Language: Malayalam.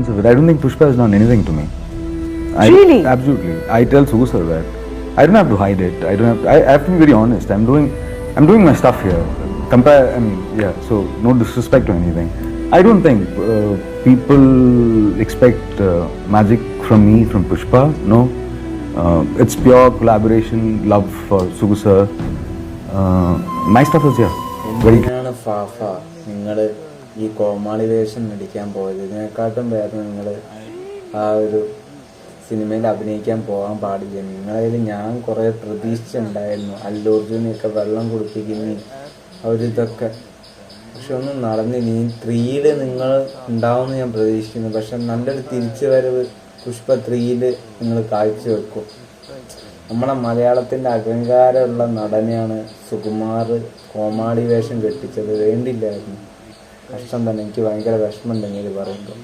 sense of it. I don't think Pushpa has done anything to me. Really? Absolutely. I tell Sugu sir that. I don't have to hide it. I don't have to, I have to be very honest. I'm doing my stuff here. So no disrespect or anything. I don't think people expect magic from me, from Pushpa. No. It's pure collaboration, love for Sugu sir. My stuff is here. എന്തിനാണ് ഫാഫ നിങ്ങൾ ഈ കോമാളി വേഷം നടിക്കാൻ പോയത്? ഇതിനെക്കാട്ടും ഭേദം നിങ്ങൾ ആ ഒരു സിനിമയിൽ അഭിനയിക്കാൻ പോകാൻ പാടില്ല. നിങ്ങളതിൽ ഞാൻ കുറേ പ്രതീക്ഷിച്ചിട്ടുണ്ടായിരുന്നു, അല്ലു അർജുനെയൊക്കെ വെള്ളം കുടിപ്പിക്കുന്ന അവരിതൊക്കെ. പക്ഷെ ഒന്നും നടന്നില്ല. ഈ 3-ൽ നിങ്ങൾ ഉണ്ടാവുമെന്ന് ഞാൻ പ്രതീക്ഷിക്കുന്നു. പക്ഷെ നല്ലൊരു തിരിച്ചു വരവ് പുഷ്പ 3-ൽ നിങ്ങൾ കാഴ്ചവെക്കും. നമ്മളെ മലയാളത്തിൻ്റെ അഹങ്കാരമുള്ള നടനെയാണ് സുകുമാർ കോമാളി വേഷം കെട്ടിച്ചത്. വേണ്ടില്ലായിരുന്നു. കഷ്ടം തന്നെ. എനിക്ക് ഭയങ്കര വിഷമമുണ്ടെങ്കിൽ പറയുമ്പോൾ.